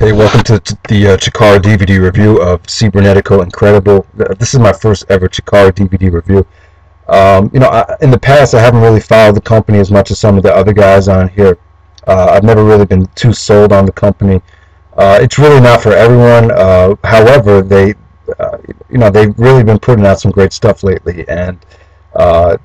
Hey, welcome to the Chikara DVD review of Cibernetico Increible. This is my first ever Chikara DVD review. In the past, I haven't really followed the company as much as some of the other guys on here. I've never really been too sold on the company. It's really not for everyone. However, they've really been putting out some great stuff lately. And the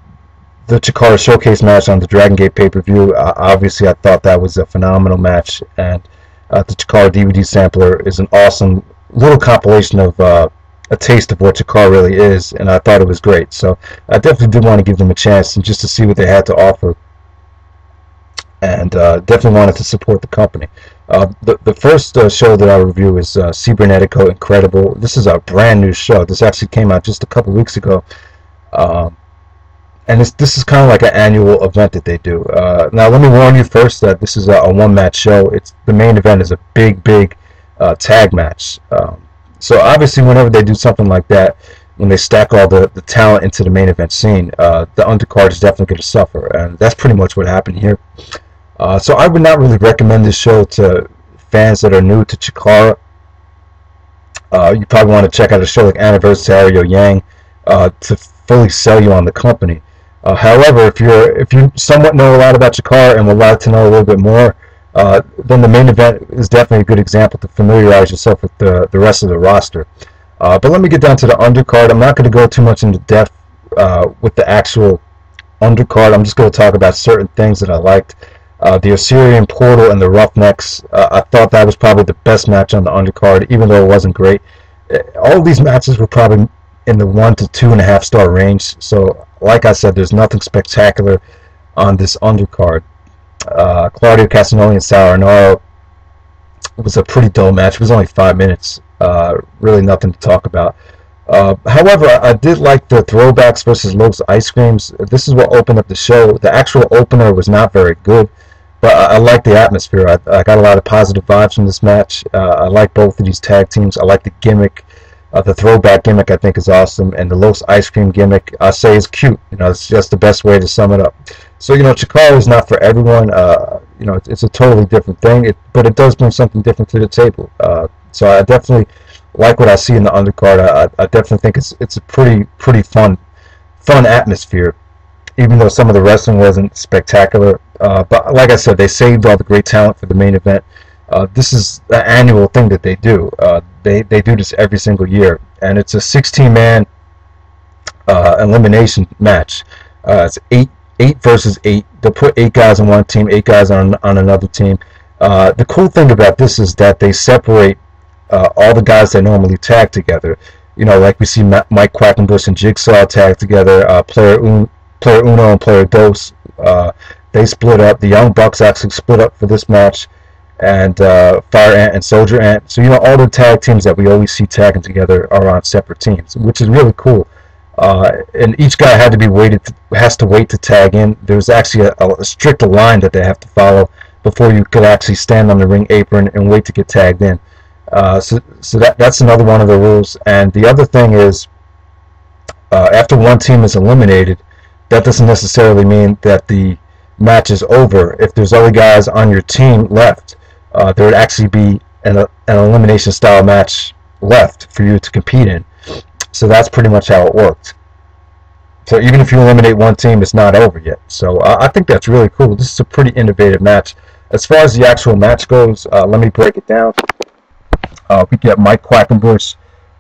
Chikara Showcase match on the Dragon Gate pay-per-view, obviously, I thought that was a phenomenal match. And the Chikara DVD sampler is an awesome little compilation of a taste of what Chikara really is, and I thought it was great. So I definitely did want to give them a chance and just to see what they had to offer, and definitely wanted to support the company. The first show that I'll review is Cibernetico Increible. This is a brand new show. This actually came out just a couple weeks ago. And this is kind of like an annual event that they do. Now, let me warn you first that this is a one-match show. The main event is a big tag match. So obviously, whenever they do something like that, when they stack all the talent into the main event scene, the undercard is definitely going to suffer, and that's pretty much what happened here. So I would not really recommend this show to fans that are new to Chikara. You probably want to check out a show like Anniversary or Yang to fully sell you on the company. However, if you somewhat know a lot about Chikara and would like to know a little bit more, then the main event is definitely a good example to familiarize yourself with the rest of the roster. But let me get down to the undercard. I'm not going to go too much into depth with the actual undercard. I'm just going to talk about certain things that I liked. The Osirian Portal and the Roughnecks, I thought that was probably the best match on the undercard, even though it wasn't great. All of these matches were probably in the 1 to 2.5 star range. So, like I said, there's nothing spectacular on this undercard. Claudio, Castagnoli, and Sara Rinauro was a pretty dull match. It was only 5 minutes. Really nothing to talk about. However, I did like the Thowbacks versus Los Ice Creams. This is what opened up the show. The actual opener was not very good, but I like the atmosphere. I got a lot of positive vibes from this match. I like both of these tag teams. I like the gimmick. The throwback gimmick I think is awesome, and the Los Ice Cream gimmick I say is cute. It's just the best way to sum it up. So Chikara is not for everyone. It's a totally different thing, but it does bring something different to the table. So I definitely like what I see in the undercard. I definitely think it's a pretty fun atmosphere, even though some of the wrestling wasn't spectacular. But like I said, they saved all the great talent for the main event. This is an annual thing that they do. They do this every single year, and it's a 16-man elimination match. It's 8 versus 8. They'll put 8 guys on one team, 8 guys on another team. The cool thing about this is that they separate all the guys that normally tag together. Like we see Mike Quackenbush and Jigsaw tag together. Player Uno and Player Dos. They split up. The Young Bucks actually split up for this match. And Fire Ant and Soldier Ant. So all the tag teams that we always see tagging together are on separate teams, which is really cool. And each guy has to wait to tag in. There's actually a strict line that they have to follow before you could actually stand on the ring apron and wait to get tagged in. So that's another one of the rules. And the other thing is, after one team is eliminated, that doesn't necessarily mean that the match is over. If there's other guys on your team left, there would actually be an elimination style match left for you to compete in. So that's pretty much how it worked. So even if you eliminate one team, it's not over yet. So I think that's really cool. This is a pretty innovative match. As far as the actual match goes, let me break it down. We get Mike Quackenbush,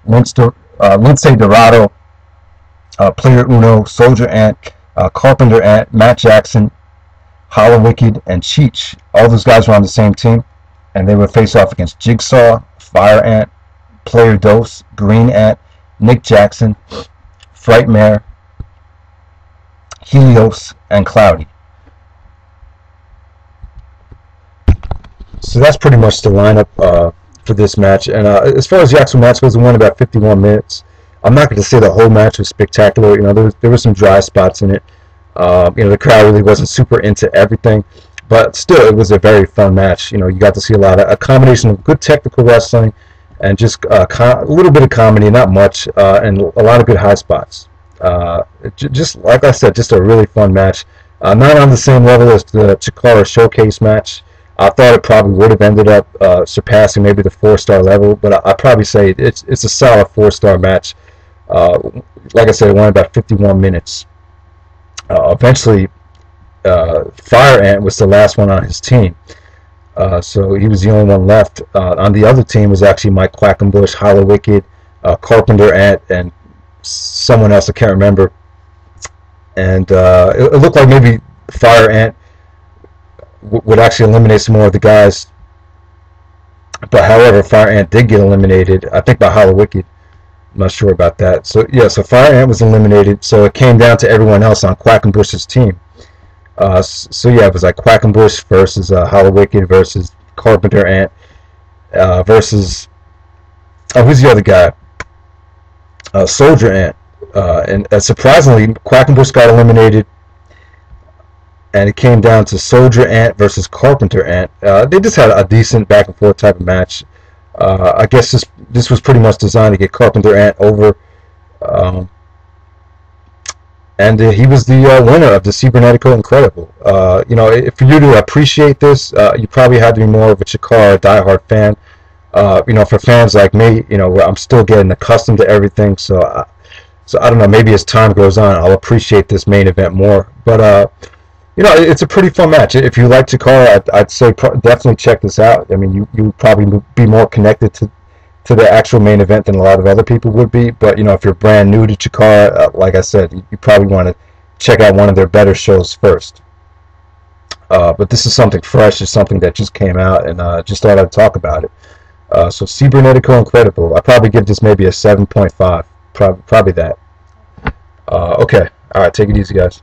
Lince Dorado, Player Uno, Soldier Ant, Carpenter Ant, Matt Jackson, Hallowicked, and Cheech. All those guys were on the same team, and they would face off against Jigsaw, Fire Ant, Player Dos, Green Ant, Nick Jackson, Frightmare, Helios, and Cloudy. So that's pretty much the lineup for this match. And as far as the actual match goes, it went about 51 minutes. I'm not going to say the whole match was spectacular. There were some dry spots in it. The crowd really wasn't super into everything, but still, it was a very fun match. You got to see a combination of good technical wrestling and just a little bit of comedy, not much, and a lot of good high spots. Just like I said, just a really fun match. Not on the same level as the Chikara Showcase match. I thought it probably would have ended up surpassing maybe the 4-star level, but I'd probably say it's a solid 4-star match. Like I said, it went about 51 minutes. Eventually, Fire Ant was the last one on his team. So he was the only one left. On the other team was actually Mike Quackenbush, Hallowicked, Carpenter Ant, and someone else I can't remember. And it looked like maybe Fire Ant would actually eliminate some more of the guys. But however, Fire Ant did get eliminated, I think by Hallowicked. I'm not sure about that. So yeah, so Fire Ant was eliminated. So it came down to everyone else on Quackenbush's team. So yeah, it was like Quackenbush versus Hallowicked versus Carpenter Ant versus who's the other guy? Soldier Ant. And surprisingly, Quackenbush got eliminated, and it came down to Soldier Ant versus Carpenter Ant. They just had a decent back and forth type of match. I guess this was pretty much designed to get Carpenter Ant over. And he was the winner of the Cibernetico Increible. You know, for you to appreciate this, you probably had to be more of a Chikara diehard fan. You know, for fans like me, you know, where I'm still getting accustomed to everything, so I don't know, maybe as time goes on, I'll appreciate this main event more. But, you know, it's a pretty fun match. If you like Chikara, I'd say definitely check this out. I mean, you probably be more connected to the actual main event than a lot of other people would be. But, you know, if you're brand new to Chikara, like I said, you probably want to check out one of their better shows first. But this is something fresh. It's something that just came out, and just thought I'd talk about it. So Cibernetico Increible, I'd probably give this maybe a 7.5. Probably that. Okay. All right. Take it easy, guys.